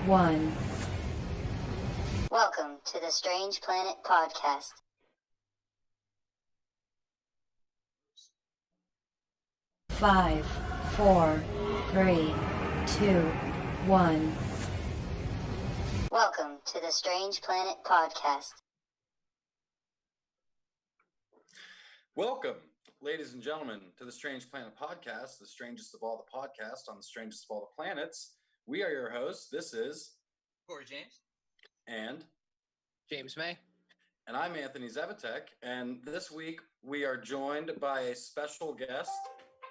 1. Welcome to the Strange Planet Podcast. Five, four, three, two, one. Welcome to the Strange Planet Podcast. Welcome, ladies and gentlemen, to the Strange Planet Podcast, the strangest of all the podcasts on the strangest of all the planets. We are your hosts. This is Corey James. And James May. And I'm Anthony Zevatek. And this week we are joined by a special guest.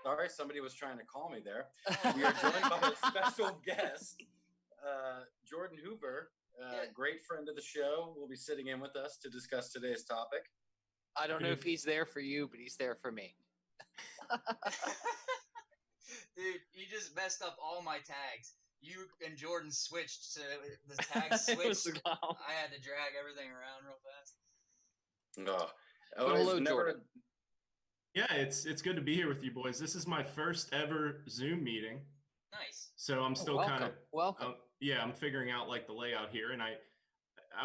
Sorry, somebody was trying to call me there. We are joined by a special guest, Jordan Hoover, great friend of the show, will be sitting in with us to discuss today's topic. I don't know if he's there for you, but he's there for me. Dude, you just messed up all my tags. You and Jordan switched to the tags switched. I had to drag everything around real fast. Hello, Jordan. Yeah, it's good to be here with you boys. This is my first ever Zoom meeting. Nice. So I'm still kind of welcome. I'm figuring out like the layout here, and I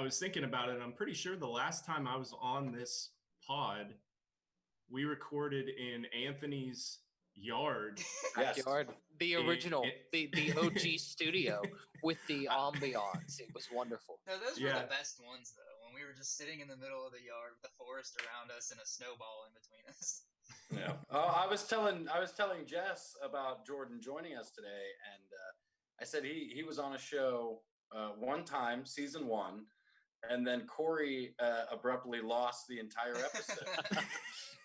was thinking about it, and I'm pretty sure the last time I was on this pod, we recorded in Anthony's yard. Backyard. The original, the OG studio with the ambiance. It was wonderful. No, those were the best ones though. When we were just sitting in the middle of the yard with the forest around us and a snowball in between us. Yeah. I was telling Jess about Jordan joining us today, and I said he was on a show one time, season 1, and then Corey abruptly lost the entire episode.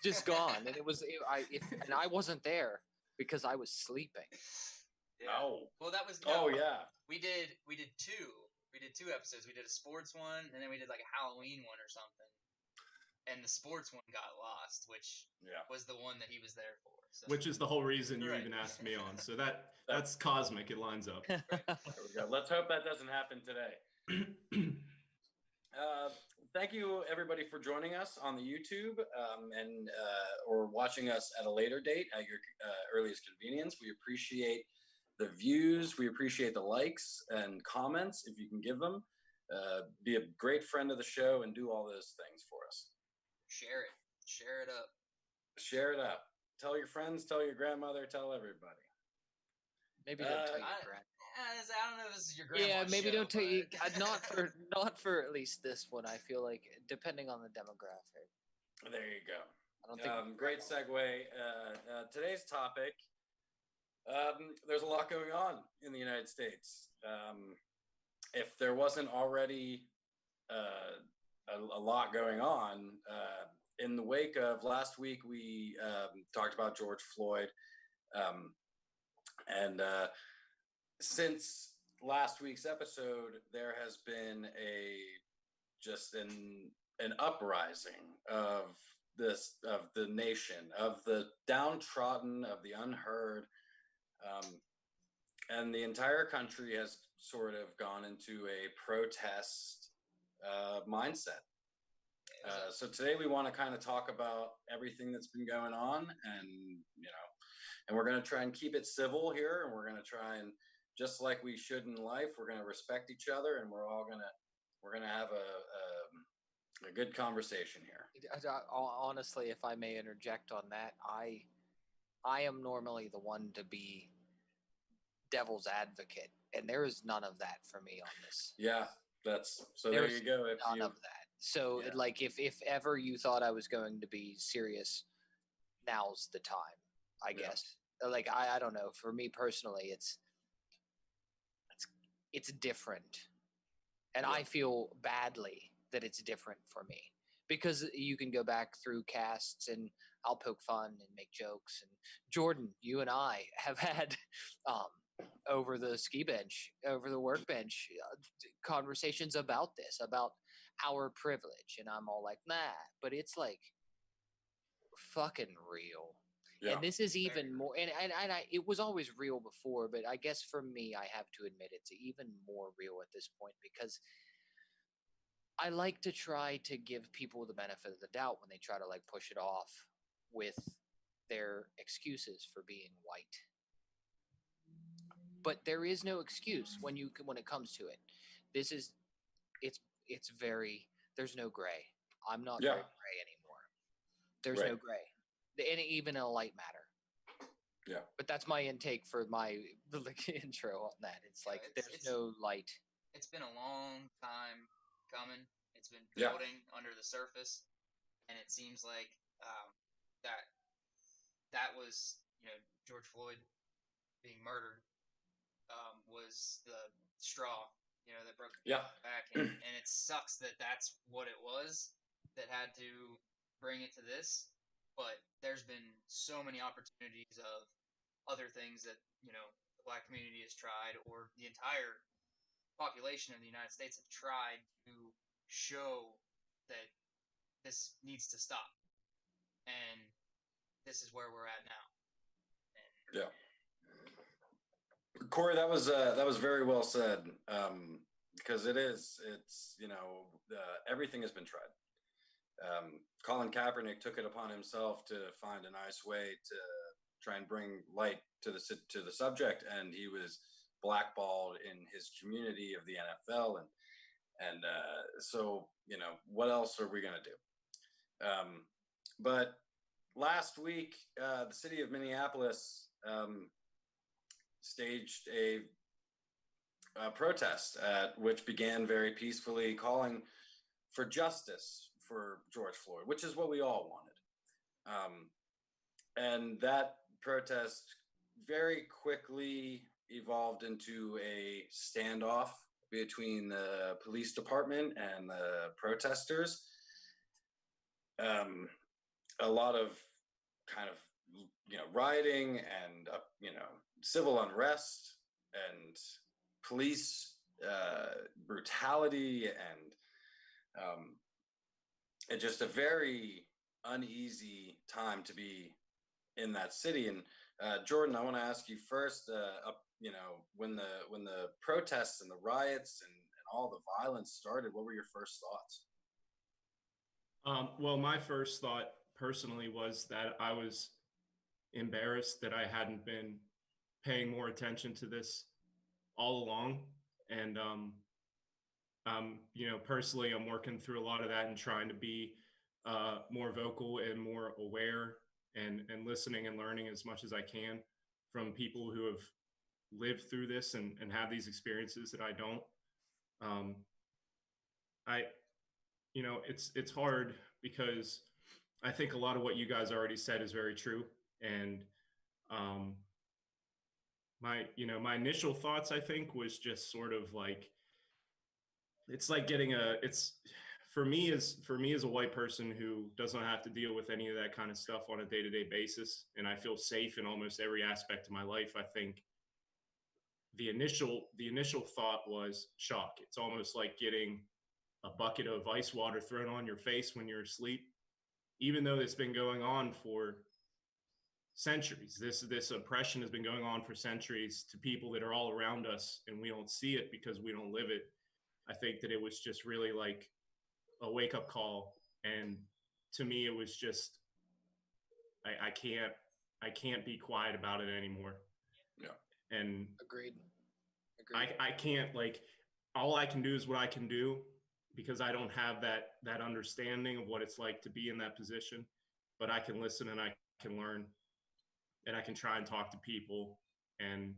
Just gone, and and I wasn't there because I was sleeping. Yeah. Oh. Well, that was yeah. We did two. We did 2 episodes. We did a sports one, and then we did like a Halloween one or something. And the sports one got lost, which was the one that he was there for. So. Which is the whole reason you even asked me on. So that's cosmic. It lines up. There we go. Let's hope that doesn't happen today. Thank you, everybody, for joining us on the YouTube or watching us at a later date at your earliest convenience. We appreciate the views. We appreciate the likes and comments if you can give them. Be a great friend of the show and do all those things for us. Share it. Share it up. Share it up. Tell your friends, tell your grandmother, tell everybody. Maybe don't tell your grandmother. I don't know if this is your grandma's Yeah, maybe show, don't tell you. Not for at least this one. I feel like depending on the demographic. There you go. I don't think great segue. Today's topic. There's a lot going on in the United States. If there wasn't already a lot going on, in the wake of last week, we talked about George Floyd, and since last week's episode, there has been an uprising of the nation, of the downtrodden, of the unheard, and the entire country has sort of gone into a protest mindset. So today we want to kind of talk about everything that's been going on, and we're going to try and keep it civil here, and we're going to try and, just like we should in life, we're going to respect each other, and we're going to have a good conversation here. Honestly, if I may interject on that, I am normally the one to be devil's advocate, and there is none of that for me on this. Yeah, there you go. None of that. So, like, if ever you thought I was going to be serious, now's the time, I guess. Like, I don't know. For me personally, it's different. And I feel badly that it's different for me. Because you can go back through casts and I'll poke fun and make jokes. And Jordan, you and I have had over the ski bench, over the workbench, conversations about this, about our privilege. And I'm all like, nah, but it's like fucking real. Yeah. And this is even more, and it was always real before, but I guess for me, I have to admit it's even more real at this point because I like to try to give people the benefit of the doubt when they try to like push it off with their excuses for being white. but there is no excuse when it comes to it. This is it's very there's no gray. I'm not Yeah. very gray anymore. There's Right. no gray, and even in a light matter. Yeah. But that's my intake for my intro on that. It's like there's no light. It's been a long time coming. It's been Yeah. building under the surface, and it seems like that was, George Floyd being murdered was the straw, that broke the back, and it sucks that that's what it was that had to bring it to this. But there's been so many opportunities of other things that the Black community has tried, or the entire population of the United States have tried to show that this needs to stop, and this is where we're at now. Yeah. Corey, that was very well said. Because it's everything has been tried. Colin Kaepernick took it upon himself to find a nice way to try and bring light to the subject, and he was blackballed in his community of the NFL, and so what else are we gonna do? But last week, the city of Minneapolis staged a protest which began very peacefully, calling for justice for George Floyd, which is what we all wanted. And that protest very quickly evolved into a standoff between the police department and the protesters. A lot of kind of rioting and civil unrest and police brutality, and just a very uneasy time to be in that city. And Jordan, I want to ask you first, when the protests and the riots and all the violence started, what were your first thoughts? Well, my first thought personally was that I was embarrassed that I hadn't been paying more attention to this all along. And, personally, I'm working through a lot of that and trying to be more vocal and more aware and listening and learning as much as I can from people who have lived through this and have these experiences that I don't. It's hard because I think a lot of what you guys already said is very true. And my initial thoughts, I think, was just sort of like, it's like for me as a white person who doesn't have to deal with any of that kind of stuff on a day-to-day basis, and I feel safe in almost every aspect of my life, I think the initial thought was shock. It's almost like getting a bucket of ice water thrown on your face when you're asleep, even though it's been going on for centuries. This oppression has been going on for centuries to people that are all around us, and we don't see it because we don't live it. I think that it was just really like a wake-up call, and to me it was just I can't be quiet about it anymore. Yeah. And Agreed. I can't, like, all I can do is what I can do, because I don't have that understanding of what it's like to be in that position. But I can listen and I can learn, and I can try and talk to people and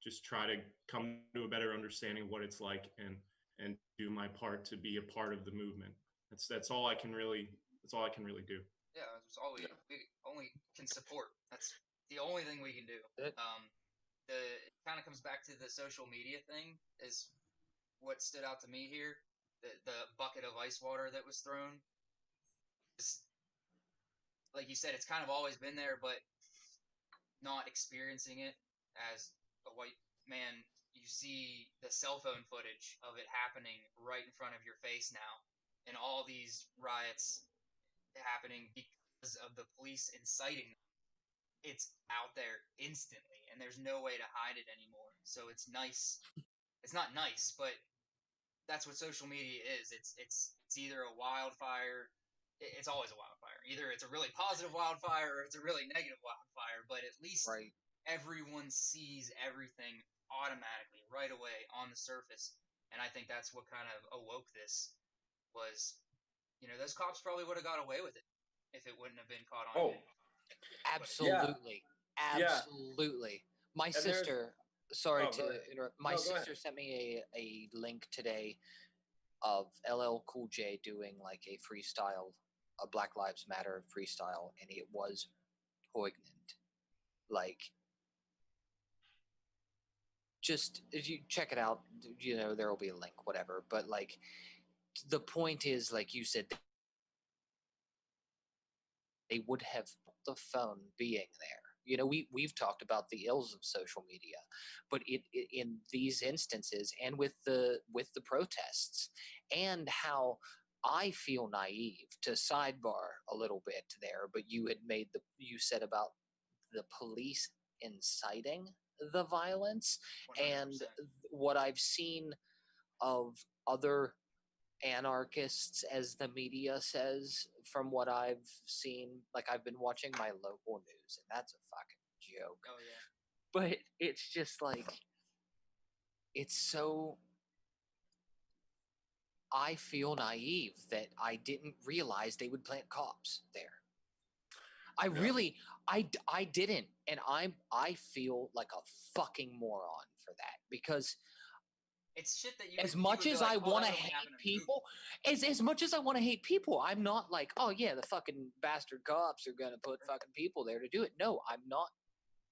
just try to come to a better understanding of what it's like, and do my part to be a part of the movement. That's all I can really do. Yeah, that's all we only can support. That's the only thing we can do. It kind of comes back to the social media thing, is what stood out to me here. The bucket of ice water that was thrown. Like you said, it's kind of always been there, but not experiencing it as a white man, you see the cell phone footage of it happening right in front of your face now, and all these riots happening because of the police inciting them. It's out there instantly, and there's no way to hide it anymore. So it's nice. It's not nice, but that's what social media is. It's either a wildfire. It's always a wildfire. Either it's a really positive wildfire or it's a really negative wildfire. But at least everyone sees everything automatically, right away, on the surface. And I think that's what kind of awoke this was, those cops probably would have got away with it if it wouldn't have been caught on video. Absolutely. Yeah. Absolutely. My And there's- sister, sorry Oh, to go ahead. interrupt. My No, go sister ahead. sent me a link today of LL Cool J doing like a freestyle, a Black Lives Matter freestyle, and it was poignant. Like, just if you check it out, there will be a link, whatever. But like, the point is, like you said, they would have the phone being there. We've talked about the ills of social media, but in these instances, and with the protests, and how I feel naive, to sidebar a little bit there, but you said about the police inciting the violence, 100%. and what I've seen of other anarchists, as the media says, from what I've seen. Like, I've been watching my local news, and that's a fucking joke. Oh yeah. But it's just like, it's so, I feel naive that I didn't realize they would plant cops there. I really, I didn't, and I feel like a fucking moron for that, because it's shit that as much as I want to hate people, as much as I want to hate people, I'm not like, oh yeah, the fucking bastard cops are gonna put fucking people there to do it. No, I'm not.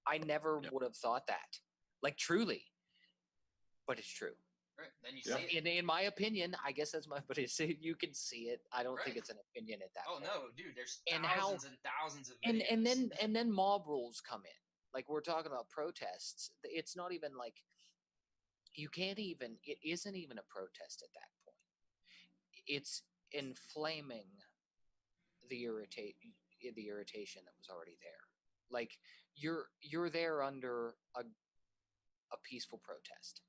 I never would have thought that, like, truly. But it's true. Right. Then you see it. In my opinion, I guess that's but you can see it. I don't think it's an opinion at that point. Oh no, dude, there's thousands and thousands of videos. And then mob rules come in. Like, we're talking about protests. It's not even like, it isn't even a protest at that point. It's inflaming the irritation that was already there. Like, you're there under a peaceful protest,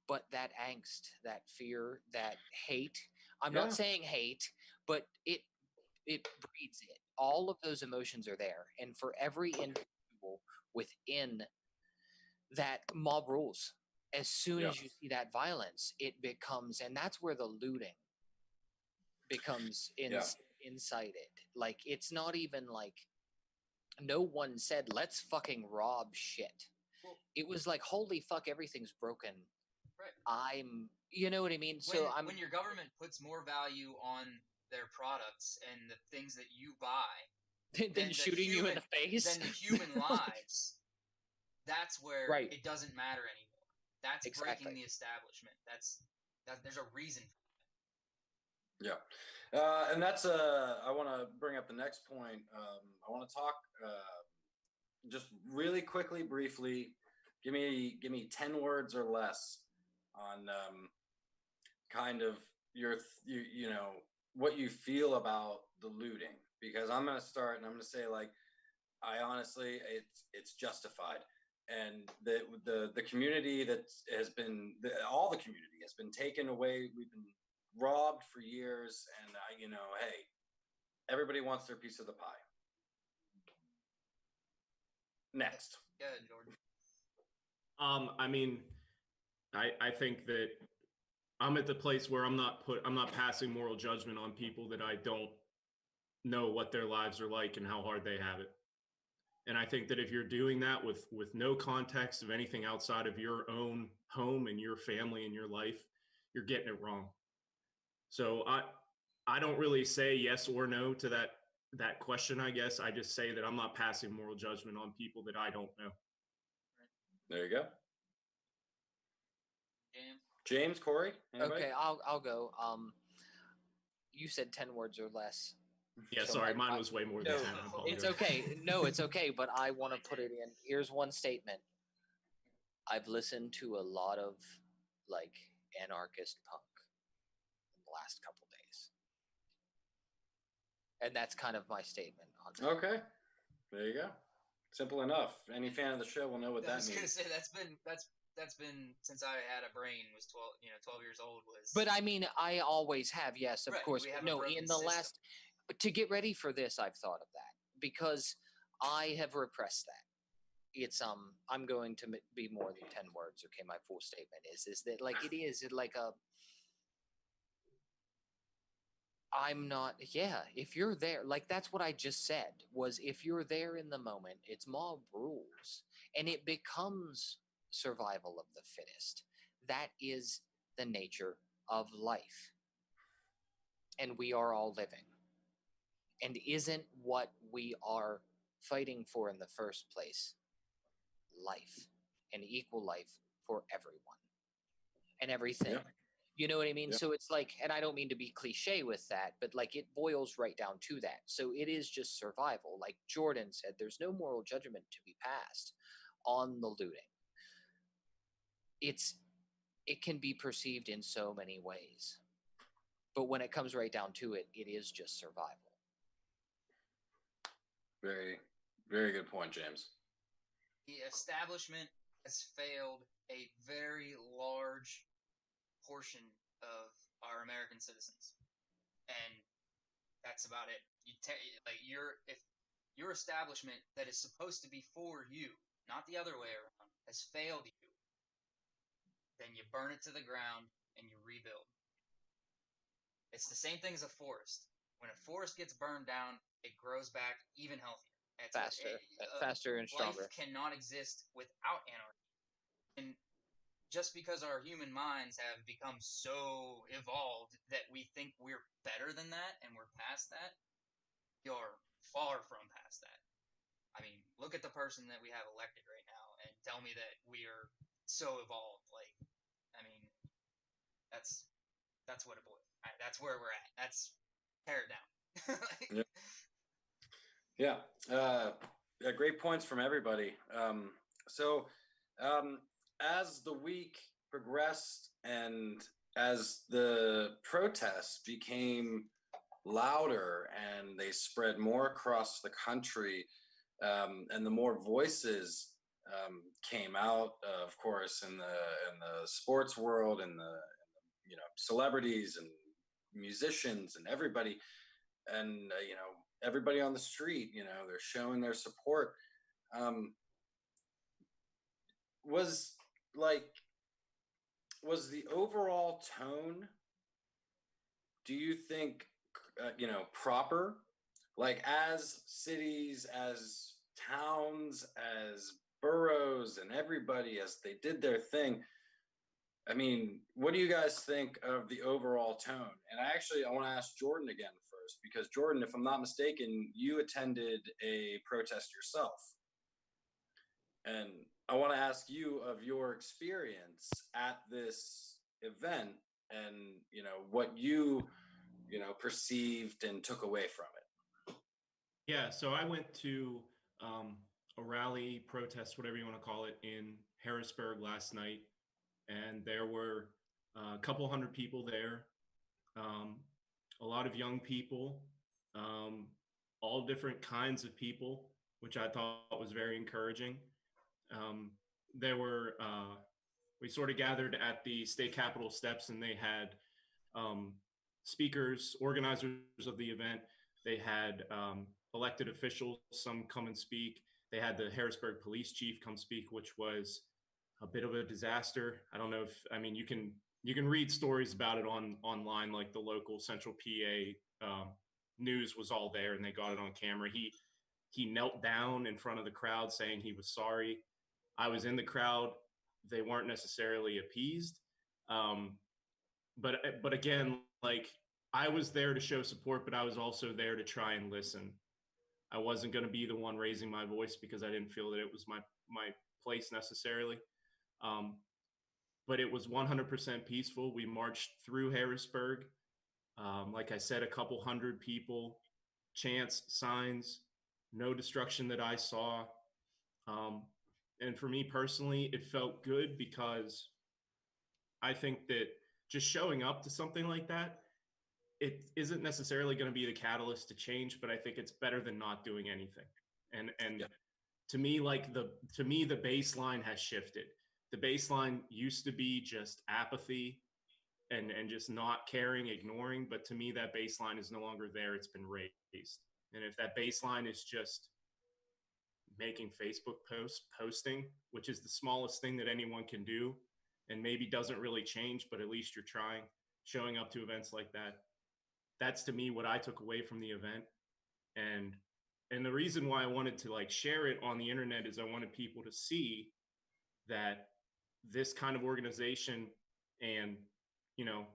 but that angst, that fear, that hate, I'm not saying hate, but it breeds it. All of those emotions are there, and for every individual within that, mob rules. As soon as you see that violence, it becomes, and that's where the looting becomes incited. Like, it's not even like, no one said, let's fucking rob shit. It was like, holy fuck, everything's broken. Right. You know what I mean? When your government puts more value on their products and the things that you buy than shooting you in the face, than the human lives, that's where it doesn't matter anymore. That's breaking the establishment. There's a reason for that. Yeah. And that's I want to bring up the next point. I want to talk just really quickly, briefly. Give me 10 words or less on kind of what you feel about the looting, because I'm going to start and I'm going to say, like, I honestly, it's justified. And the community that has been, all the community has been taken away. We've been robbed for years, and hey, everybody wants their piece of the pie. Next. Go ahead, Jordan. I mean, I think that I'm at the place where I'm not passing moral judgment on people that I don't know what their lives are like and how hard they have it. And I think that if you're doing that with no context of anything outside of your own home and your family and your life, you're getting it wrong. So I don't really say yes or no to that question, I guess. I just say that I'm not passing moral judgment on people that I don't know. There you go. James, Corey? Anybody? Okay, I'll go. You said 10 words or less. Yeah, so sorry, mine was way more than 10. It's okay. No, it's okay, but I want to put it in. Here's one statement. I've listened to a lot of, like, anarchist punk in the last couple days. And that's kind of my statement on that. Okay. There you go. Simple enough. Any fan of the show will know what that means. I was going to say, that's been since I had a brain, was 12 years old was. But I mean, I always have, yes, of course. No, in the last, to get ready for this, I've thought of that, because I have repressed that. it's I'm going to be more than 10 words. Okay, my full statement is that like it is like a I'm not, yeah, if you're there, like that's what I just said, was if you're there in the moment, it's mob rules and it becomes survival of the fittest. That is the nature of life. And we are all living. And isn't what we are fighting for in the first place life, an equal life for everyone and everything? Yeah. You know what I mean? Yeah. So it's like, and I don't mean to be cliche with that, but like it boils right down to that. So it is just survival. Like Jordan said, there's no moral judgment to be passed on the looting. It can be perceived in so many ways. But when it comes right down to it, it is just survival. Very, very good point, James. The establishment has failed a very large portion of our American citizens, and that's about it. Like if your establishment that is supposed to be for you, not the other way around, has failed you, then you burn it to the ground and you rebuild. It's the same thing as a forest. When a forest gets burned down, it grows back even healthier. Faster and stronger. Life cannot exist without anarchy. And just because our human minds have become so evolved that we think we're better than that and we're past that, you're far from past that. I mean, look at the person that we have elected right now and tell me that we are so evolved. Like, I mean, that's what it boils. That's where we're at. That's tear it down. Yeah. Yeah, great points from everybody. So, as the week progressed and as the protests became louder and they spread more across the country, and the more voices came out, of course, in the sports world and the celebrities and musicians and everybody, and everybody on the street, they're showing their support. Um, was like was the overall tone, do you think, proper, like as cities, as towns, as boroughs, and everybody as they did their thing? I mean, what do you guys think of the overall tone? And I want to ask Jordan again first, because Jordan, if I'm not mistaken, you attended a protest yourself. And I want to ask you of your experience at this event and, what perceived and took away from it. Yeah, so I went to a rally, protest, whatever you want to call it, in Harrisburg last night, and there were a couple hundred people there, um, a lot of young people, um, all different kinds of people, which I thought was very encouraging. Um, there were we sort of gathered at the state capitol steps, and they had um, speakers, organizers of the event. They had elected officials, some come and speak. They had the Harrisburg police chief come speak, which was a bit of a disaster. I don't know if, I mean, you can read stories about it online, like the local Central PA news was all there, and they got it on camera. He knelt down in front of the crowd saying he was sorry. I was in the crowd. They weren't necessarily appeased. Um, but again, like I was there to show support, but I was also there to try and listen. I wasn't going to be the one raising my voice because I didn't feel that it was my place necessarily. Um, but it was 100% peaceful. We marched through Harrisburg. Like I said, a couple hundred people, chants, signs, no destruction that I saw. And for me personally, it felt good because I think that just showing up to something like that, it isn't necessarily going to be the catalyst to change, but I think it's better than not doing anything. And Yeah. to me, the baseline has shifted. The baseline used to be just apathy and just not caring, ignoring, but to me that baseline is no longer there. It's been raised. And if that baseline is just making Facebook posting, which is the smallest thing that anyone can do and maybe doesn't really change, but at least you're trying, showing up to events like that. That's to me what I took away from the event. And the reason why I wanted to like share it on the internet is I wanted people to see that this kind of organization and, you know,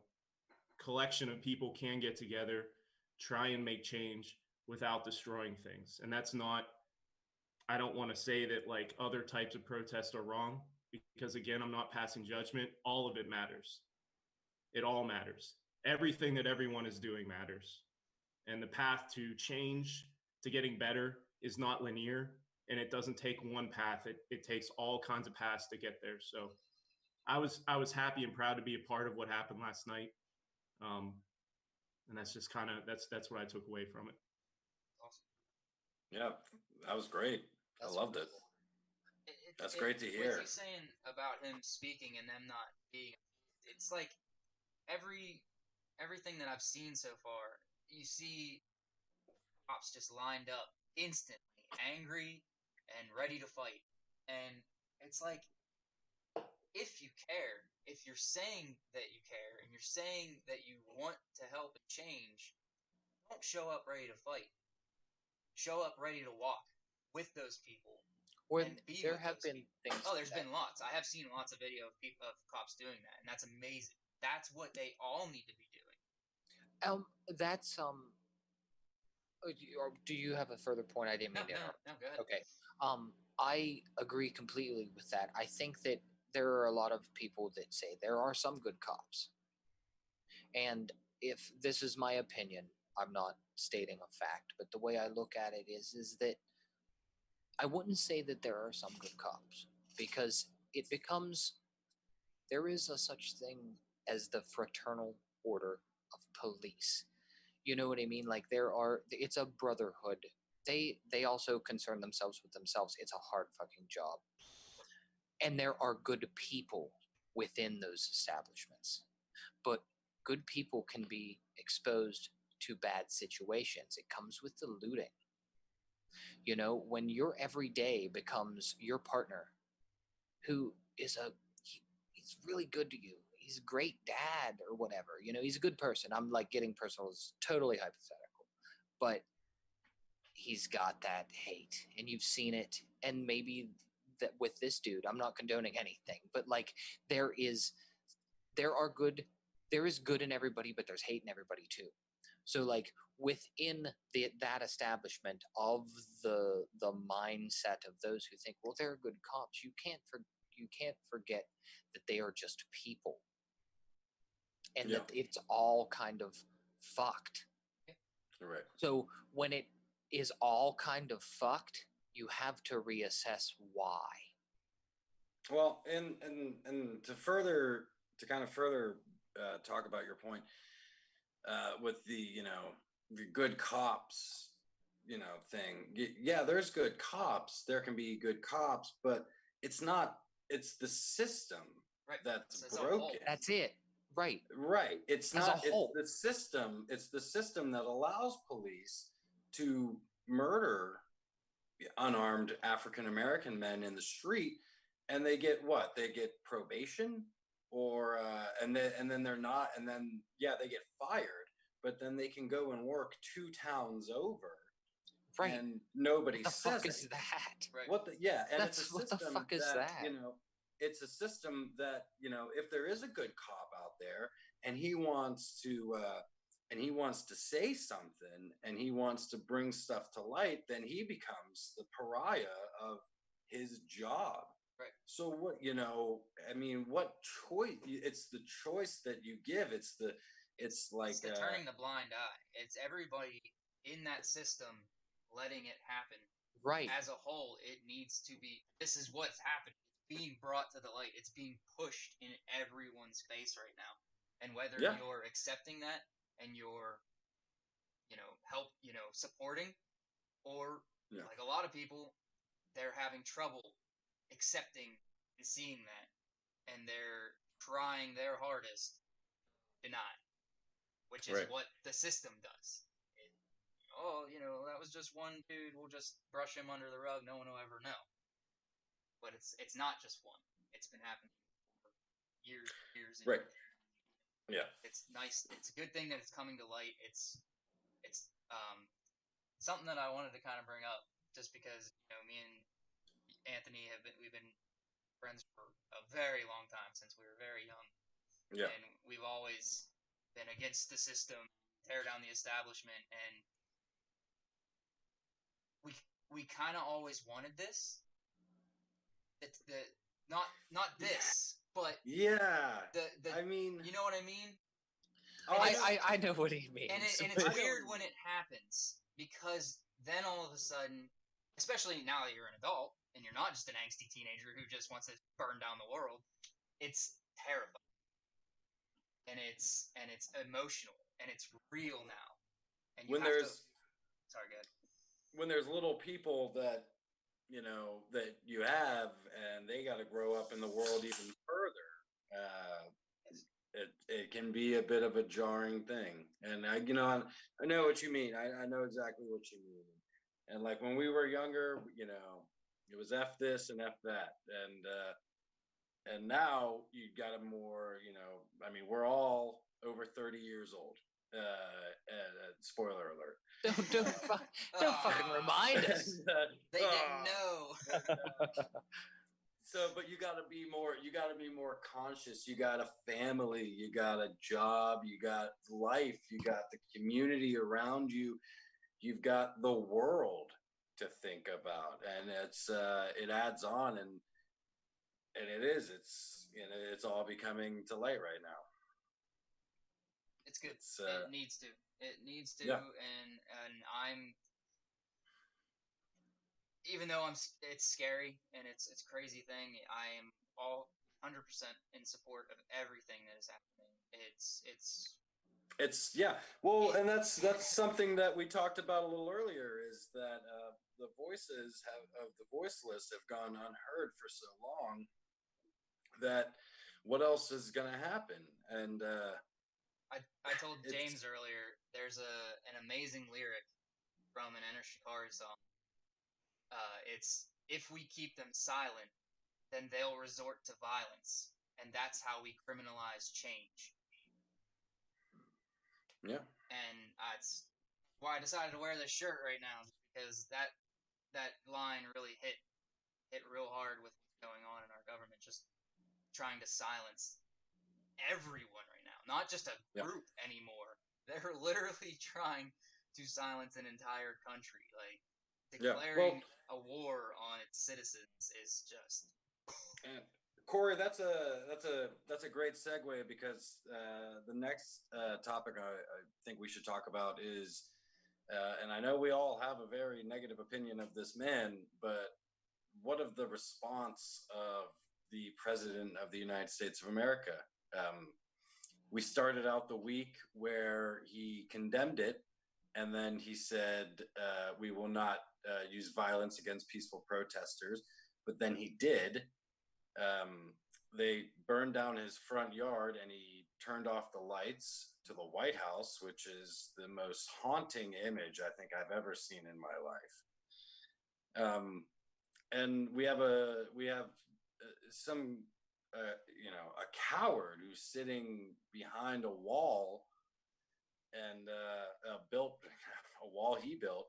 collection of people can get together, try and make change without destroying things. And that's not, I don't want to say that like other types of protests are wrong, because again, I'm not passing judgment. All of it matters. It all matters. Everything that everyone is doing matters. And the path to change, to getting better, is not linear, and it doesn't take one path. It takes all kinds of paths to get there. So I was happy and proud to be a part of what happened last night. And that's just kind of that's what I took away from it. Awesome. Yeah, that was great. I loved it. That's great to hear. What you saying about him speaking and them not being, it's like everything that I've seen so far, you see cops just lined up instantly, angry and ready to fight. And it's like, if you care, if you're saying that you care and you're saying that you want to help and change, don't show up ready to fight. Show up ready to walk with those people. Or and be there with have those been people. things. Oh, there's been lots. I have seen lots of video of cops doing that, and that's amazing. That's what they all need to be doing. That's Or do you have a further point? I didn't mean to interrupt. No, go ahead. Okay. I agree completely with that. I think that there are a lot of people that say there are some good cops. And if this is my opinion, I'm not stating a fact, but the way I look at it is that I wouldn't say that there are some good cops, because it becomes, there is a such thing as the fraternal order of police. You know what I mean? Like it's a brotherhood. They also concern themselves with themselves. It's a hard fucking job. And there are good people within those establishments. But good people can be exposed to bad situations. It comes with the looting. You know, when your everyday becomes your partner, who is he's really good to you. He's a great dad or whatever. You know, he's a good person. I'm like getting personal. It's totally hypothetical. But he's got that hate, and you've seen it. And maybe that with this dude, I'm not condoning anything, but like there is good in everybody, but there's hate in everybody too. So like within that establishment of the mindset of those who think, well, they're good cops, you can't forget that they are just people, and that it's all kind of fucked. Right. So when it is all kind of fucked, you have to reassess why. Well, and to kind of further talk about your point with the the good cops thing. Yeah, there's good cops. There can be good cops, but it's the system that's broken. That's it. Right. It's not. It's the system that allows police to murder unarmed African American men in the street, and they get what? They get probation, or and then they're not, and then they get fired, but then they can go and work 2 towns over. Right. And nobody says what the fuck is that? Right. And That's, it's a what the system fuck is that? It's a system that, if there is a good cop out there and he wants to say something and he wants to bring stuff to light, then he becomes the pariah of his job. Right. So what, what choice? It's the choice that you give. It's the turning the blind eye. It's everybody in that system letting it happen. Right. As a whole, it needs to be. This is what's happening. It's being brought to the light. It's being pushed in everyone's face right now. And whether you're accepting that and you're, supporting, or like a lot of people, they're having trouble accepting and seeing that, and they're trying their hardest to deny, which is what the system does. oh, that was just one dude. We'll just brush him under the rug. No one will ever know. But it's not just one. It's been happening for years, and Right. years. Yeah. It's nice. It's a good thing that it's coming to light. It's something that I wanted to kind of bring up, just because me and Anthony we've been friends for a very long time, since we were very young. Yeah. And we've always been against the system, tear down the establishment, and we kind of always wanted this. It's not this, but yeah. I mean, you know what I mean? Oh, I know what he means. And it's weird when it happens, because then all of a sudden, especially now that you're an adult and you're not just an angsty teenager who just wants to burn down the world, it's terrifying. And it's emotional, and it's real now. And you sorry, good. When there's little people that that you have, and they got to grow up in the world even further, it can be a bit of a jarring thing. And I know what you mean. I know exactly what you mean. And like when we were younger, it was F this and F that, and now you got a more, I mean, we're all over 30 years old. Spoiler alert. Don't fucking remind us. They didn't know. So, but you got to be more conscious. You got a family, you got a job, you got life, you got the community around you, you've got the world to think about, and it adds on, and it's all becoming to light right now. It's good. It needs to. It needs to. Yeah. And I'm, even though it's scary and it's a crazy thing, I am all 100% in support of everything that is happening. It's yeah. Well, and that's something that we talked about a little earlier, is that the voices of the voiceless have gone unheard for so long that what else is going to happen? And I told James earlier, there's an amazing lyric from an Enter Shikari song. It's, if we keep them silent, then they'll resort to violence, and that's how we criminalize change. Yeah. And that's why I decided to wear this shirt right now, because that line really hit real hard with what's going on in our government, just trying to silence everyone right now, not just a group anymore. They're literally trying to silence an entire country. Like, declaring a war on its citizens is just. And Corey, that's a great segue, because the next topic I think we should talk about is, and I know we all have a very negative opinion of this man, but what of the response of the President of the United States of America? We started out the week where he condemned it, and then he said, we will not use violence against peaceful protesters. But then he did. They burned down his front yard, and he turned off the lights to the White House, which is the most haunting image I think I've ever seen in my life. And we have some a coward who's sitting behind a wall, and built a wall he built,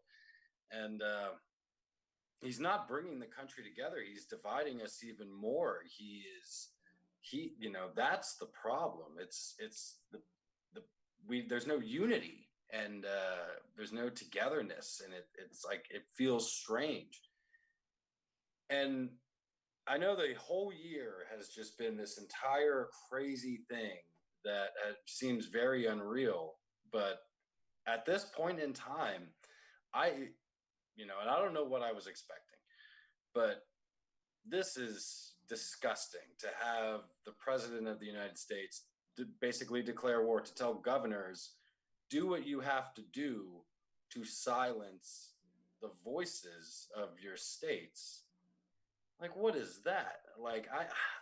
and he's not bringing the country together. He's dividing us even more. That's the problem. There's no unity, and there's no togetherness, and it's like, it feels strange. And I know the whole year has just been this entire crazy thing that seems very unreal. But at this point in time, and I don't know what I was expecting, but this is disgusting to have the President of the United States basically declare war, to tell governors, do what you have to do to silence the voices of your states. Like, what is that? Like,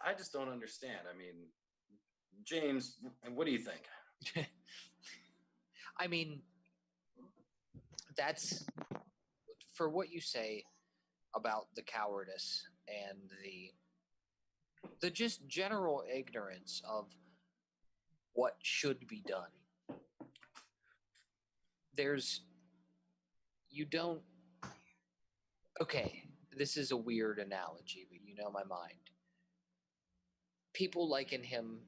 I just don't understand. I mean, James, what do you think? I mean, that's for what you say about the cowardice and the just general ignorance of what should be done. You don't, okay, this is a weird analogy, but you know my mind. People liken him,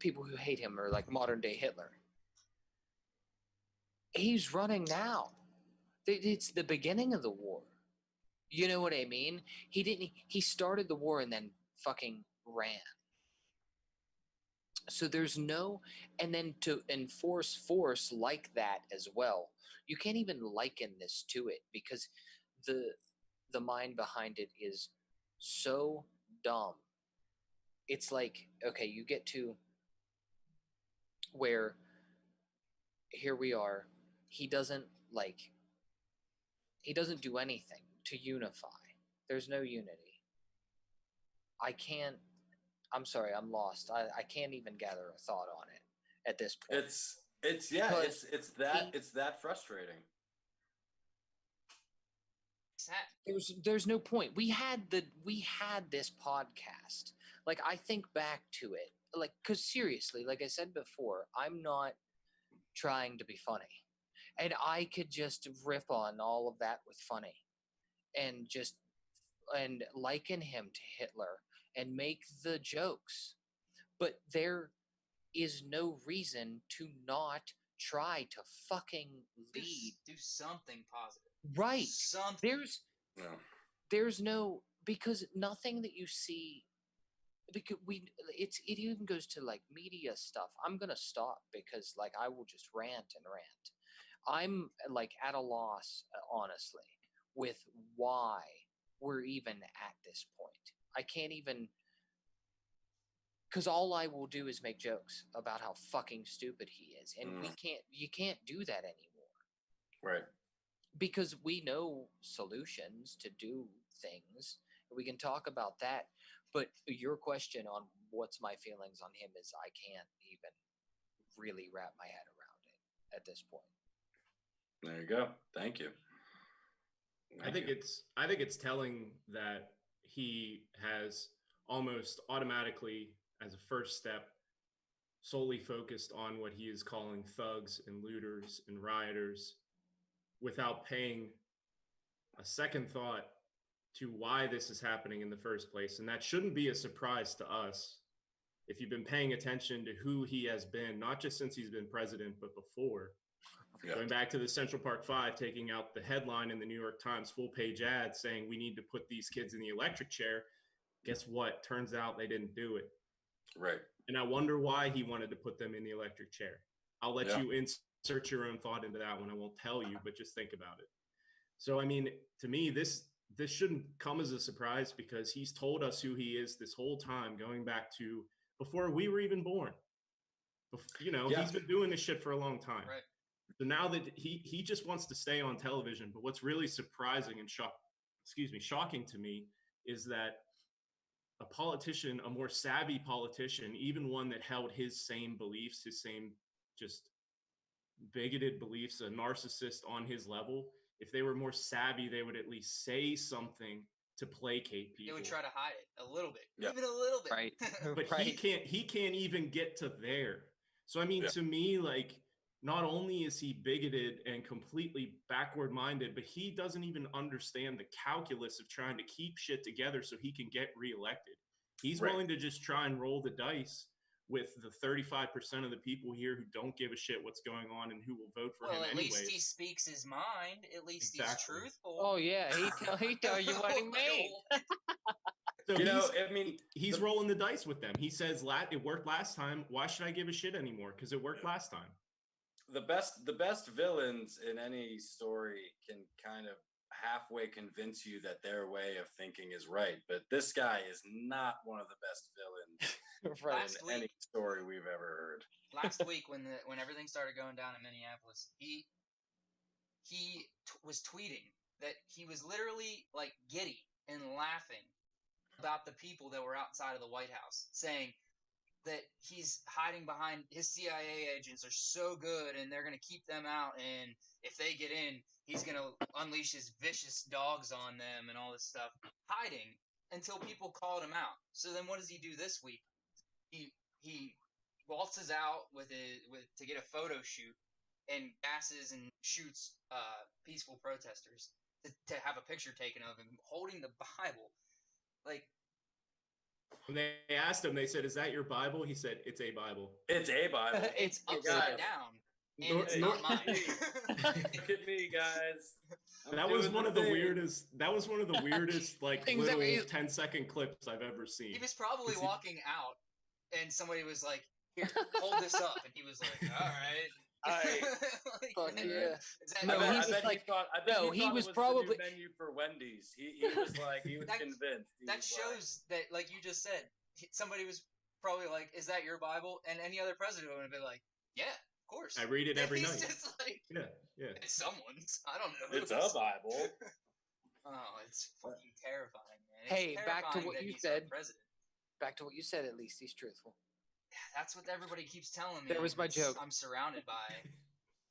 people who hate him are like modern day Hitler. He's running now. It's the beginning of the war. You know what I mean? He started the war and then fucking ran. So there's no, and then to enforce force like that as well, you can't even liken this to it because the mind behind it is so dumb. It's like, okay, you get to where here we are. He doesn't do anything to unify. There's no unity. I'm sorry, I'm lost. I can't even gather a thought on it at this point. It's that frustrating. There's no point. We had this podcast. Like, I think back to it, like, because seriously, like I said before, I'm not trying to be funny, and I could just rip on all of that with funny, and liken him to Hitler and make the jokes, but there is no reason to not try to fucking lead. Do something positive. Right. Something. There's no, because nothing that you see, because it even goes to like media stuff. I'm gonna stop because like I will just rant and rant. I'm like at a loss, honestly, with why we're even at this point. I can't even, because all I will do is make jokes about how fucking stupid he is, and you can't do that anymore. Right. Because we know solutions to do things. We can talk about that. But your question on what's my feelings on him is I can't even really wrap my head around it at this point. There you go. Thank you. I think it's telling that he has almost automatically, as a first step, solely focused on what he is calling thugs and looters and rioters, without paying a second thought to why this is happening in the first place. And that shouldn't be a surprise to us if you've been paying attention to who he has been, not just since he's been president, but before. Yeah. Going back to the Central Park Five, taking out the headline in the New York Times full-page ad saying we need to put these kids in the electric chair. Guess what? Turns out they didn't do it. Right. And I wonder why he wanted to put them in the electric chair. I'll let you insert your own thought into that one. I won't tell you, but just think about it. So, I mean, to me, this shouldn't come as a surprise because he's told us who he is this whole time, going back to before we were even born. He's been doing this shit for a long time. Right. So now that he just wants to stay on television, but what's really surprising and shocking to me is that a politician, a more savvy politician, even one that held his same beliefs, his same just bigoted beliefs, a narcissist on his level, if they were more savvy, they would at least say something to placate people. They would try to hide it a little bit, even a little bit. Right. But right. he can't even get to there. So, I mean, to me, like, not only is he bigoted and completely backward minded, but he doesn't even understand the calculus of trying to keep shit together so he can get reelected. He's willing to just try and roll the dice with the 35% of the people here who don't give a shit what's going on and who will vote for him anyways. Well, at least he speaks his mind. At least he's truthful. Oh, yeah. He tell you what he means. So he's rolling the dice with them. He says, it worked last time. Why should I give a shit anymore? Because it worked last time. The best villains in any story can kind of halfway convince you that their way of thinking is right, but this guy is not one of the best villains in any story we've ever heard. Last week, when everything started going down in Minneapolis, he was tweeting that he was literally like giddy and laughing about the people that were outside of the White House, saying, that he's hiding behind his CIA agents are so good and they're going to keep them out. And if they get in, he's going to unleash his vicious dogs on them and all this stuff, hiding until people called him out. So then what does he do this week? He waltzes out to get a photo shoot and gasses and shoots peaceful protesters to have a picture taken of him holding the Bible. Like, when they asked him, they said, "Is that your Bible?" He said, "It's a Bible." It's a Bible. It's upside down, and it's not mine. Look at me, guys. That was one of the weirdest. That was one of the weirdest, like little 10-second clips I've ever seen. He was probably walking out, and somebody was like, "Here, hold this up," and he was like, "All right." Like, fuck yeah. He was probably the new menu for Wendy's. He was like, he was convinced. That shows that, like you just said, somebody was probably like, "Is that your Bible?" And any other president would have been like, "Yeah, of course. I read it every night." He's just like, yeah. It's someone's. I don't know. It's a Bible. Oh, it's fucking terrifying, man. Hey, back to what you said. Back to what you said. At least he's truthful. That's what everybody keeps telling me. That was my joke. I'm surrounded by it,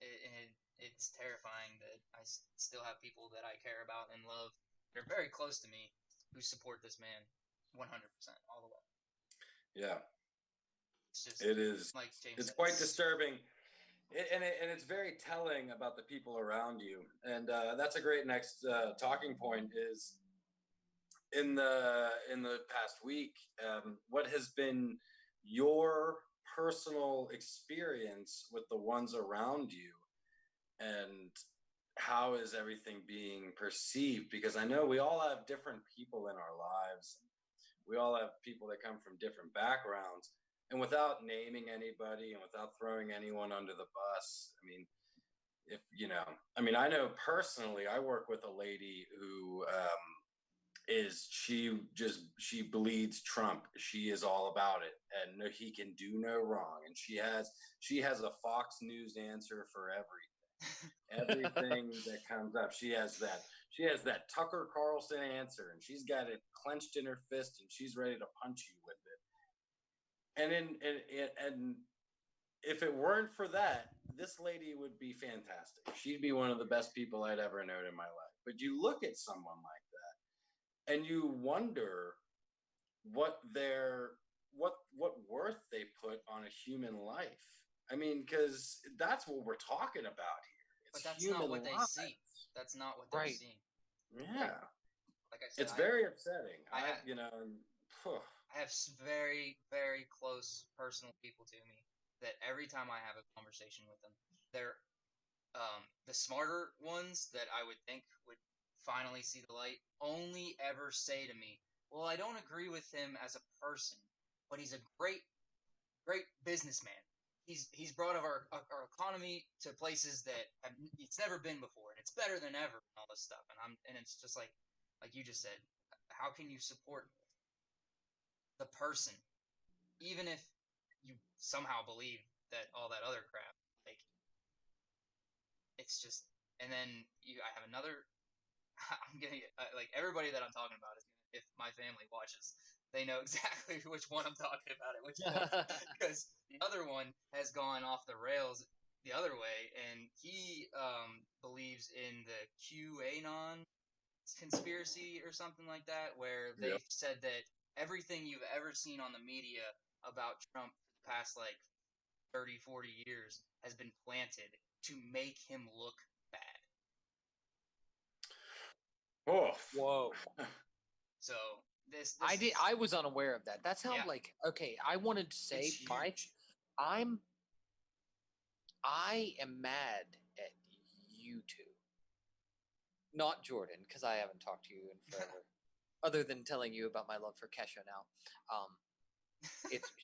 and it's terrifying that I still have people that I care about and love. They're very close to me who support this man 100% all the way. Yeah. It is. Like James said, quite disturbing. And it's very telling about the people around you. And that's a great next talking point is in the past week, what has been your personal experience with the ones around you, and how is everything being perceived? Because I know we all have different people in our lives. We all have people that come from different backgrounds, and without naming anybody and without throwing anyone under the bus, I mean, if you know, I mean, I know personally, I work with a lady who she bleeds Trump. She is all about it, and no, he can do no wrong. And she has a Fox News answer for everything that comes up. She has that Tucker Carlson answer, and she's got it clenched in her fist, and she's ready to punch you with it. And if it weren't for that, this lady would be fantastic. She'd be one of the best people I'd ever known in my life. But you look at someone like that, and you wonder what worth they put on a human life. I mean, because that's what we're talking about here. But that's not what they see. That's not what they're seeing. Yeah. Like I said, it's very upsetting. I have very, very close personal people to me that every time I have a conversation with them, they're the smarter ones that I would think would finally see the light only ever say to me, "Well, I don't agree with him as a person, but he's a great businessman. He's brought our economy to places that it's never been before, and it's better than ever, and all this stuff." And it's just like you just said, how can you support the person, even if you somehow believe that all that other crap? Like, it's just, and then I have another. I'm gonna like everybody that I'm talking about is gonna, if my family watches, they know exactly which one I'm talking about. Because the other one has gone off the rails the other way, and he believes in the QAnon conspiracy or something like that, where they've said that everything you've ever seen on the media about Trump for the past like 30, 40 years has been planted to make him look bad. Oh, whoa! So this I was unaware of that. That's how okay. I wanted to say I am mad at you two, not Jordan, because I haven't talked to you in forever. Other than telling you about my love for Kesha now,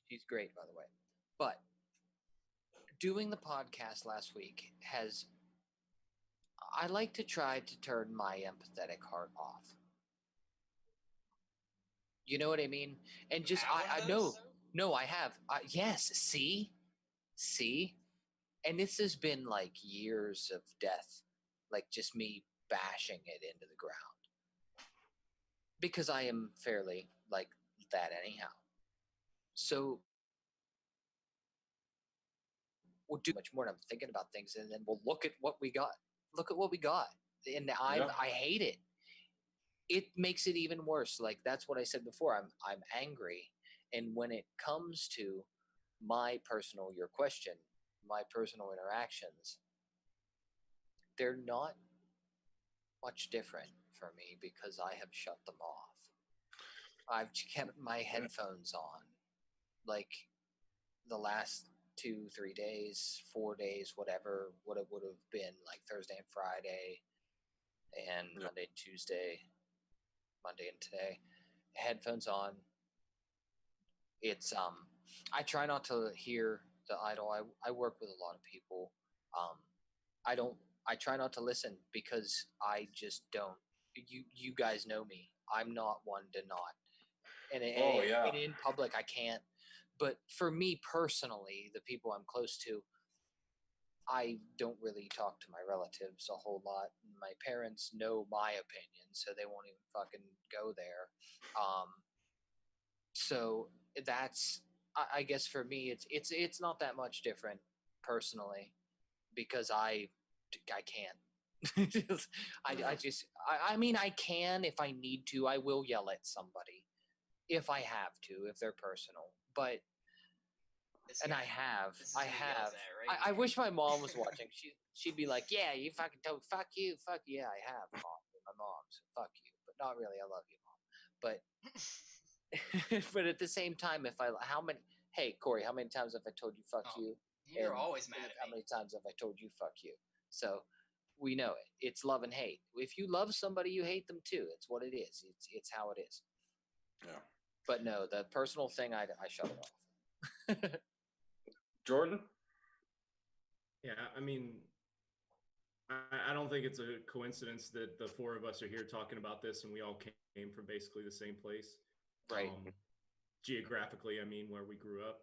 she's great, by the way. But doing the podcast last week I like to try to turn my empathetic heart off. You know what I mean? And just I know. No, I have. Yes, see? And this has been like years of death, like just me bashing it into the ground. Because I am fairly like that anyhow. So we'll do much more. And I'm thinking about things, and then we'll look at what we got. Look at what we got, and I hate it. It makes it even worse. Like that's what I said before. I'm angry, and when it comes to your question, my personal interactions, they're not much different for me because I have shut them off. I've kept my headphones on, like the last 2, 3 days, 4 days, whatever, what it would have been like Thursday and Friday, and Monday and Tuesday, Monday and today, headphones on. It's I try not to hear the idle. I work with a lot of people. Um, I don't. I try not to listen because I just don't. You guys know me. I'm not one to not. And in public I can't. But for me personally, the people I'm close to, I don't really talk to my relatives a whole lot. My parents know my opinion, so they won't even fucking go there. So that's, I guess for me, it's not that much different personally because I can't. I mean, I can if I need to. I will yell at somebody if I have to, if they're personal. But I have. I wish my mom was watching. She'd be like, "Yeah, you fucking don't. Fuck you. Fuck yeah, I have, mom. My mom. So fuck you, but not really. I love you, mom. But but at the same time, hey Corey, how many times have I told you fuck you? You're always mad at me. How many times have I told you fuck you? So we know it. It's love and hate. If you love somebody, you hate them too. It's what it is. It's how it is. Yeah. But no, the personal thing, I shut it off. Jordan? Yeah, I mean, I don't think it's a coincidence that the four of us are here talking about this, and we all came from basically the same place. Right. Geographically, I mean, where we grew up.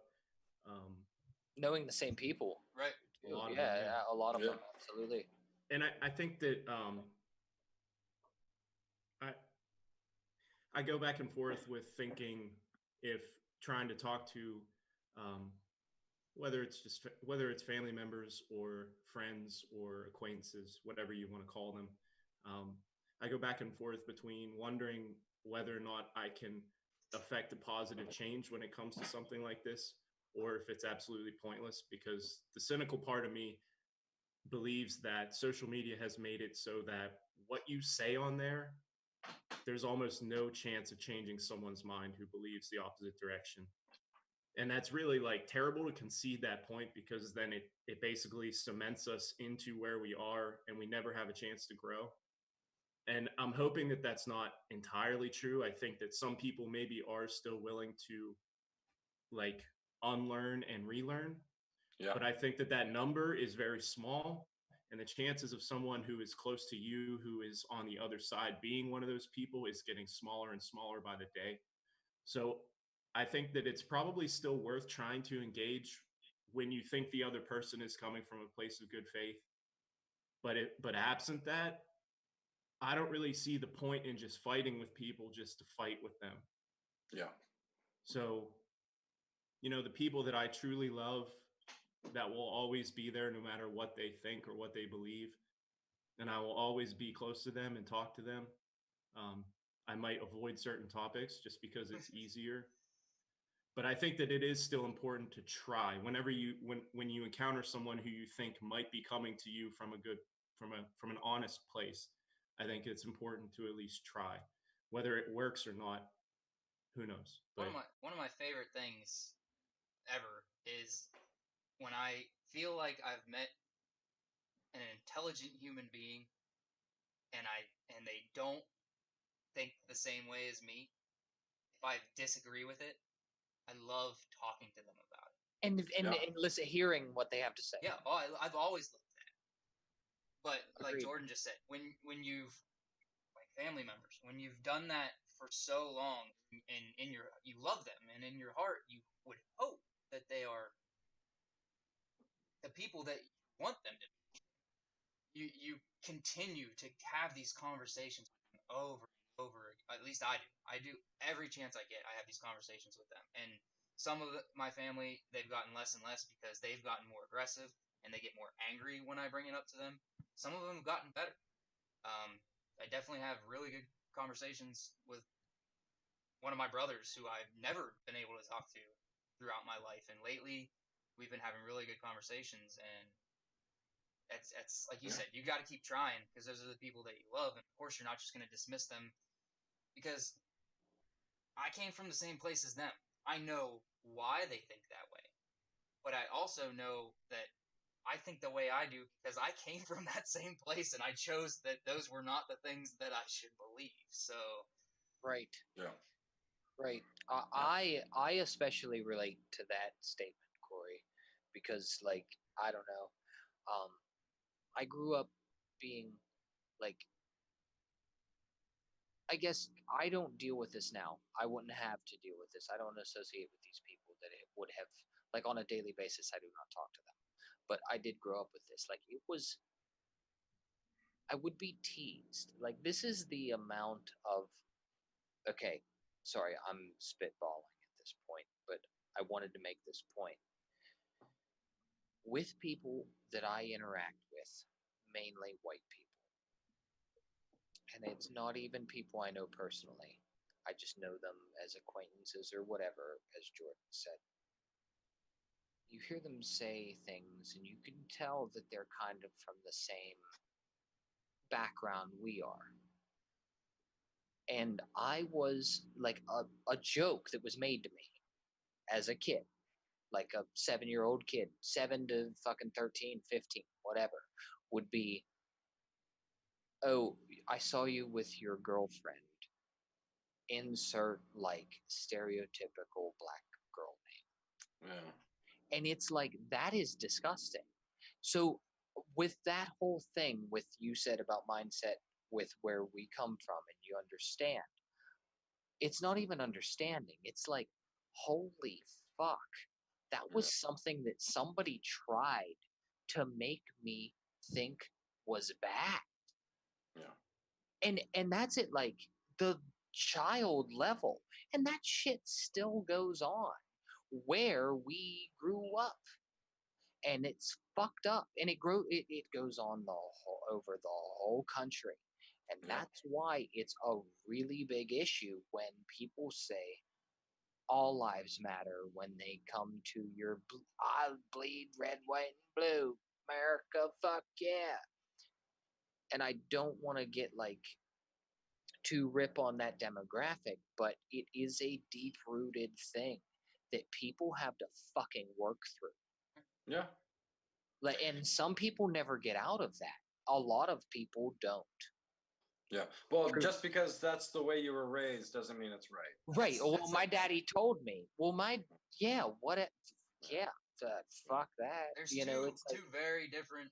Knowing the same people. Right. A lot of them, a lot of them, absolutely. And I think that I go back and forth with thinking if trying to talk to whether it's family members or friends or acquaintances, whatever you want to call them. I go back and forth between wondering whether or not I can affect a positive change when it comes to something like this, or if it's absolutely pointless, because the cynical part of me believes that social media has made it so that what you say on there's almost no chance of changing someone's mind who believes the opposite direction. And that's really like terrible to concede that point, because then it basically cements us into where we are and we never have a chance to grow. And I'm hoping that that's not entirely true. I think that some people maybe are still willing to like unlearn and relearn. Yeah. But I think that number is very small. And the chances of someone who is close to you, who is on the other side, being one of those people is getting smaller and smaller by the day. So I think that it's probably still worth trying to engage when you think the other person is coming from a place of good faith. But absent that, I don't really see the point in just fighting with people just to fight with them. Yeah. So, the people that I truly love, that will always be there no matter what they think or what they believe, and I will always be close to them and talk to them. I might avoid certain topics just because it's easier. But I think that it is still important to try whenever when you encounter someone who you think might be coming to you from an honest place. I think it's important to at least try. Whether it works or not, who knows? But one of my favorite things ever is when I feel like I've met an intelligent human being and they don't think the same way as me. If I disagree with it, I love talking to them about it. And listen, hearing what they have to say. Yeah, I've always loved that. But like Jordan just said, when you've, like family members, when you've done that for so long, and you love them, and in your heart you would hope that they are the people that you want them to be. You continue to have these conversations over and over. At least I do. I do every chance I get. I have these conversations with them, and some of my family, they've gotten less and less because they've gotten more aggressive and they get more angry when I bring it up to them. Some of them have gotten better. I definitely have really good conversations with one of my brothers who I've never been able to talk to throughout my life. And lately, we've been having really good conversations. And it's like you said, you got to keep trying because those are the people that you love. And of course, you're not just going to dismiss them because I came from the same place as them. I know why they think that way. But I also know that I think the way I do because I came from that same place and I chose that those were not the things that I should believe. So, Right. Yeah. Right. I especially relate to that statement, Corey, because like I don't know. Um, I grew up being like I guess I don't deal with this now. I wouldn't have to deal with this. I don't associate with these people that it would have like on a daily basis. I do not talk to them, but I did grow up with this. Like it was, I would be teased. Like this is the amount of okay. Sorry, I'm spitballing at this point, but I wanted to make this point with people that I interact with, mainly white people. And it's not even people I know personally. I just know them as acquaintances or whatever, as Jordan said. You hear them say things, and you can tell that they're kind of from the same background we are. And I was like a joke that was made to me as a kid, like a 7-year-old kid, 7 to fucking 13, 15, whatever, would be, oh, I saw you with your girlfriend. Insert like stereotypical black girl name. Yeah. And it's like that is disgusting. So with that whole thing with you said about mindset with where we come from and you understand, it's not even understanding. It's like holy fuck. That was something that somebody tried to make me think was bad. Yeah. And that's it, like the child level, and that shit still goes on where we grew up, and it's fucked up, and it goes on the whole over the whole country, and Yeah. that's why it's a really big issue when people say all lives matter when they come to your I bleed red, white, and blue, America, fuck yeah. And I don't want to get like to rip on that demographic, but it is a deep rooted thing that people have to fucking work through. Yeah. Like, and some people never get out of that. A lot of people don't. Yeah. Well, True. just because that's the way you were raised doesn't mean it's right. Right. Well, my daddy told me. Well, yeah, fuck that. There's You know, it's like, two very different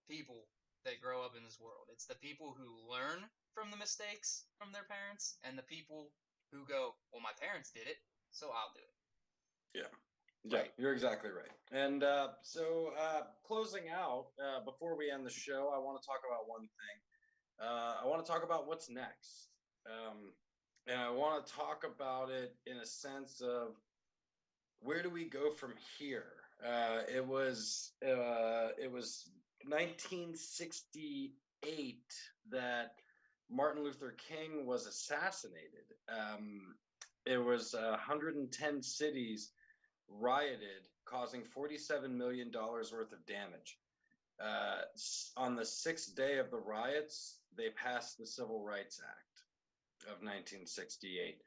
people that grow up in this world. It's the people who learn from the mistakes from their parents, and the people who go, "Well, my parents did it, so I'll do it." Yeah. Yeah, Right. you're exactly right. And so, closing out, before we end the show, I want to talk about one thing. I want to talk about what's next. And I want to talk about it in a sense of where do we go from here? It was 1968 that Martin Luther King was assassinated. It was 110 cities rioted, causing $47 million worth of damage. On the sixth day of the riots, they passed the Civil Rights Act of 1968.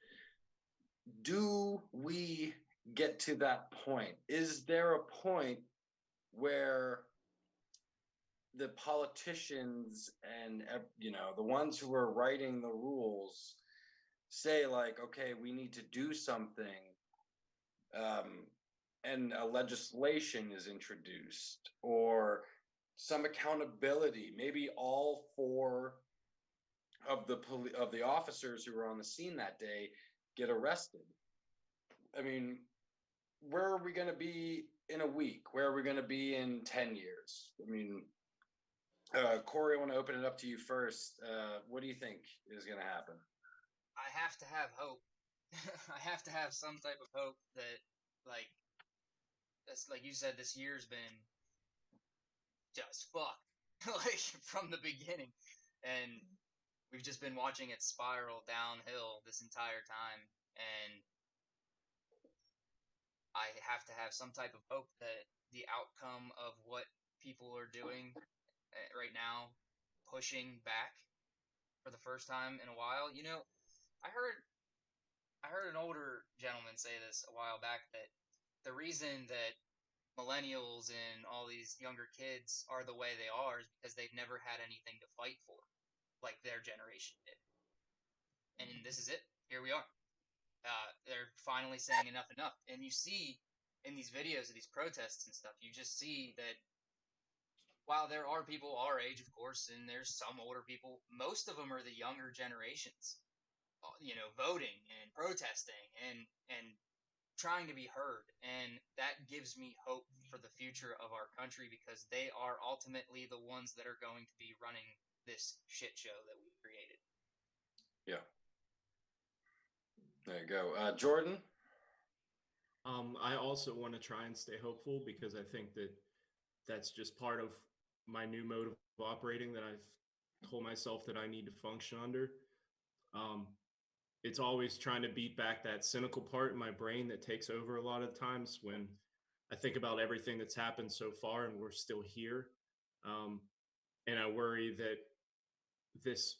Do we get to that point? Is there a point where the politicians and the ones who are writing the rules say like, okay, we need to do something, and a legislation is introduced or some accountability? Maybe all four of the officers who were on the scene that day get arrested. I mean, where are we going to be in a week? Where are we going to be in 10 years? I mean, Corey, I want to open it up to you first. What do you think is going to happen? I have to have hope. I have to have some type of hope that like that's like you said, this year's been just fucked, like from the beginning, and we've just been watching it spiral downhill this entire time, and I have to have some type of hope that the outcome of what people are doing right now, pushing back for the first time in a while. I heard an older gentleman say this a while back, that the reason that millennials and all these younger kids are the way they are is because they've never had anything to fight for like their generation did. And this is it. Here we are. They're finally saying enough. And you see in these videos of these protests and stuff, you just see that while there are people our age, of course, and there's some older people, most of them are the younger generations, voting and protesting and trying to be heard. And that gives me hope for the future of our country, because they are ultimately the ones that are going to be running this shit show that we created. Yeah. There you go. Jordan? I also want to try and stay hopeful, because I think that that's just part of my new mode of operating that I've told myself that I need to function under. It's always trying to beat back that cynical part in my brain that takes over a lot of times when I think about everything that's happened so far and we're still here. And I worry that this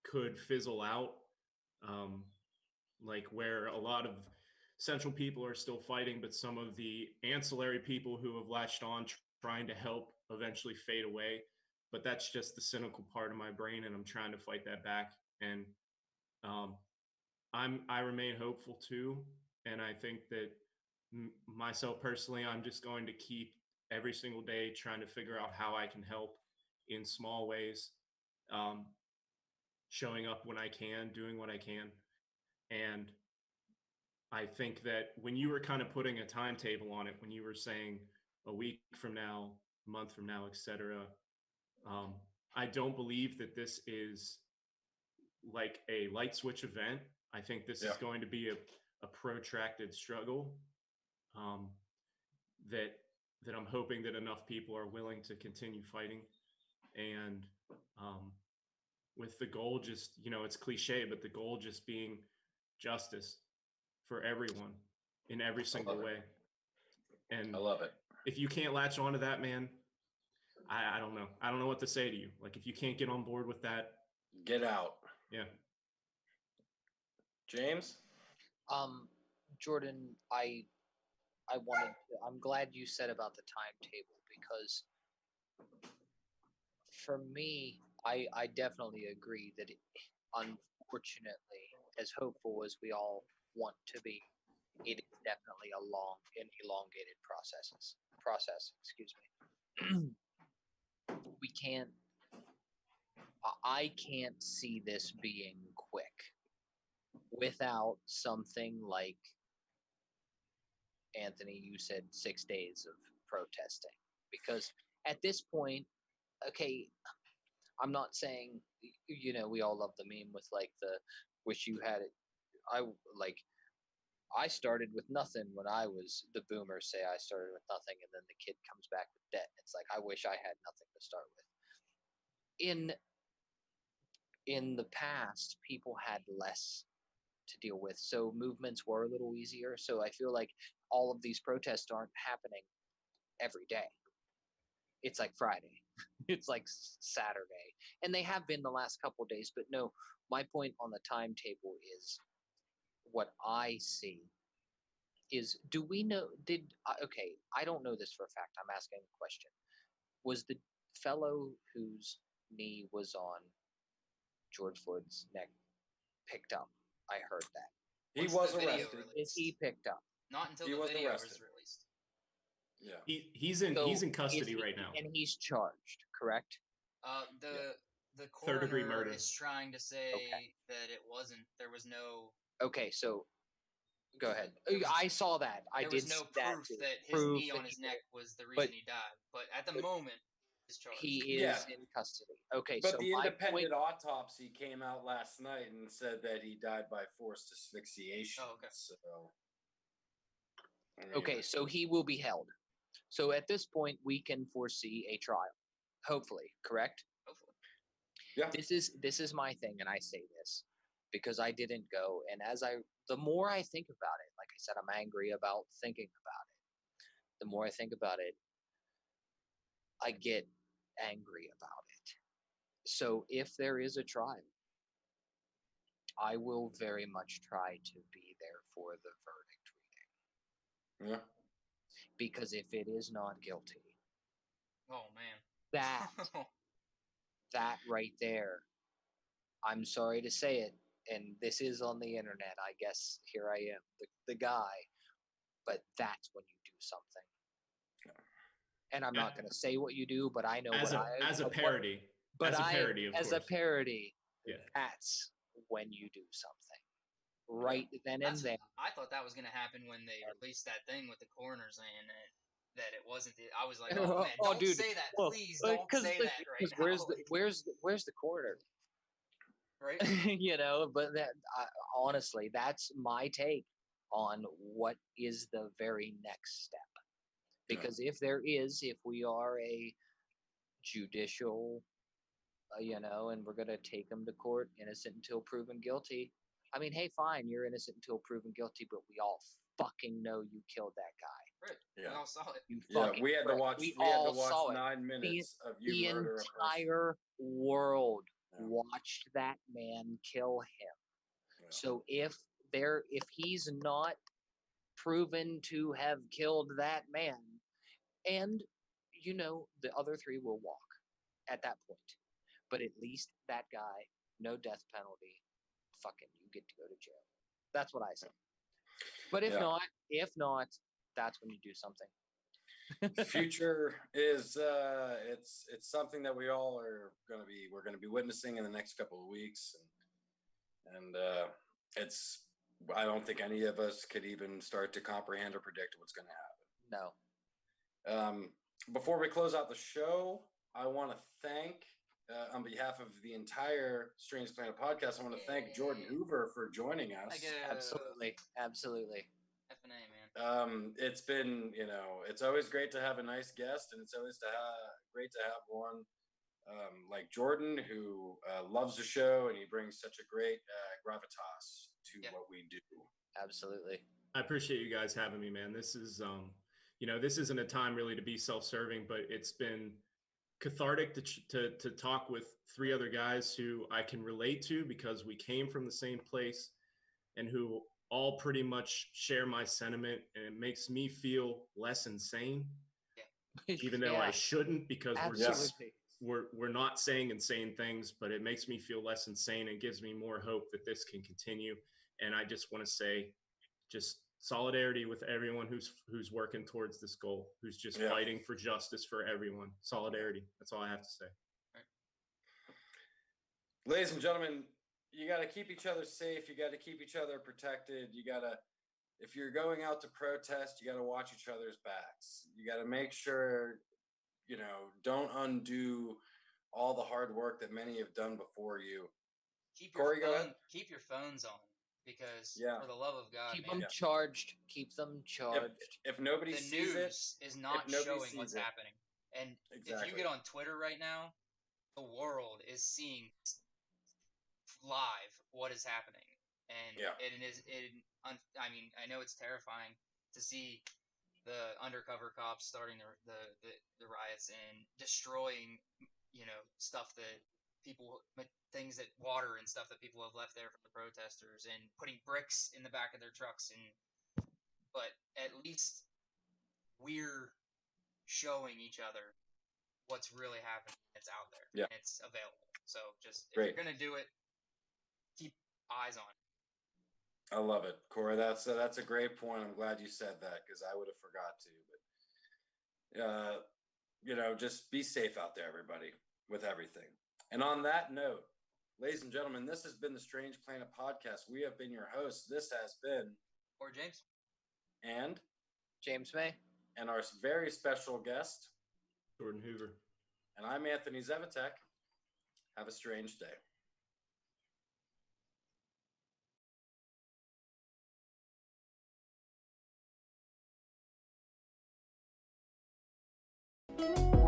could fizzle out, um, like where a lot of central people are still fighting, but some of the ancillary people who have latched on trying to help eventually fade away. But that's just the cynical part of my brain, and I'm trying to fight that back. And um, I remain hopeful too, and I think that myself personally, I'm just going to keep every single day trying to figure out how I can help in small ways, um, showing up when I can, doing what I can. And I think that when you were kind of putting a timetable on it, when you were saying a week from now, a month from now, etc., um, I don't believe that this is like a light switch event. I think this is going to be a protracted struggle, um, that I'm hoping that enough people are willing to continue fighting, and with the goal just, it's cliche, but the goal just being justice for everyone in every single way. And I love it. If you can't latch onto that, man, I don't know. I don't know what to say to you. Like, if you can't get on board with that, get out. Yeah. James? Jordan, I'm glad you said about the timetable, because for me, I definitely agree that unfortunately, as hopeful as we all want to be, it is definitely a long and elongated process. Excuse me. We can't. I can't see this being quick without something like, Anthony, you said 6 days of protesting, because at this point, okay, I'm not saying, we all love the meme with like the wish you had it. I started with nothing when I was, the boomers say I started with nothing, and then the kid comes back with debt. It's like, I wish I had nothing to start with. In the past, people had less to deal with, so movements were a little easier. So I feel like all of these protests aren't happening every day. It's like Friday, it's like Saturday, and they have been the last couple of days. But no, my point on the timetable is, what I see is, do we know, okay, I don't know this for a fact, I'm asking a question. Was the fellow whose knee was on George Floyd's neck picked up? I heard that. He was arrested. Is he picked up? Not until the video was released. Yeah. He's in custody right now. And he's charged, correct? The third-degree coroner murder is trying to say that it wasn't. There was no. Okay, so go ahead. I saw that. There was no proof that his knee on his neck was the reason he died. But at the moment, he's charged. He is in custody. Okay, but so the independent autopsy came out last night and said that he died by forced asphyxiation. Oh, okay. So I mean, Okay, so he will be held. So at this point, we can foresee a trial. Hopefully, correct? Hopefully. Yeah. This is my thing, and I say this because I didn't go. And the more I think about it, like I said, I'm angry about thinking about it. The more I think about it, I get angry about it. So if there is a trial, I will very much try to be there for the verdict reading. Yeah. Because if it is not guilty, Oh man. that right there, I'm sorry to say it, and this is on the internet, I guess here I am, the guy, but that's when you do something. And I'm not going to say what you do, but I know as a parody. But as a parody, of as course. a parody, Yeah. that's when you do something. Right then and there. I thought that was going to happen when they released that thing with the coroner saying that it wasn't. I was like, oh man, don't dude, say that, well, please. Don't say that right now. Where's the coroner? Right. You know, but honestly, that's my take on what is the very next step. Because if we are a judicial, and we're going to take them to court innocent until proven guilty. I mean, hey, fine, you're innocent until proven guilty, but we all fucking know you killed that guy. Right. Yeah. We all saw it. We had to watch. We had to watch 9 minutes of you murder a person. The entire world watched that man kill him. Yeah. So if he's not proven to have killed that man, and the other 3 will walk at that point. But at least that guy, no death penalty, fucking you get to go to jail. That's what I say. But if not, that's when you do something. Future is it's something that we all we're going to be witnessing in the next couple of weeks, and it's I don't think any of us could even start to comprehend or predict what's going to happen. No. Before we close out the show, I want to thank, on behalf of the entire Strange Planet podcast, I want to thank Jordan Hoover for joining us. Absolutely. F&A, man. It's been, it's always great to have a nice guest, and it's always great to have one like Jordan who loves the show, and he brings such a great gravitas to what we do. Absolutely. I appreciate you guys having me, man. This is this isn't a time really to be self-serving, but it's been cathartic to talk with 3 other guys who I can relate to because we came from the same place and who all pretty much share my sentiment, and it makes me feel less insane, even though I shouldn't, because we're not saying insane things, but it makes me feel less insane and gives me more hope that this can continue. And I just want to say, just solidarity with everyone who's working towards this goal, who's just fighting for justice for everyone. Solidarity. That's all I have to say. Right. Ladies and gentlemen, you got to keep each other safe. You got to keep each other protected. You got to, if you're going out to protest, you got to watch each other's backs. You got to make sure, don't undo all the hard work that many have done before you. Keep your phones on. Because for the love of God, keep them charged. Keep them charged. If nobody sees it, the news is not showing what's happening. And if you get on Twitter right now, the world is seeing live what is happening, and I mean, I know it's terrifying to see the undercover cops starting the riots and destroying, stuff that things that water and stuff that people have left there from the protesters, and putting bricks in the back of their trucks. But at least we're showing each other what's really happening. It's out there. Yeah. And it's available. So just, if you're going to do it, keep eyes on it. I love it, Corey. That's a great point. I'm glad you said that, because I would have forgot to, but just be safe out there, everybody, with everything. And on that note, ladies and gentlemen, this has been the Strange Planet podcast. We have been your hosts. This has been Corey James and James May, and our very special guest Jordan Hoover. And I'm Anthony Zevatek. Have a strange day. Bye.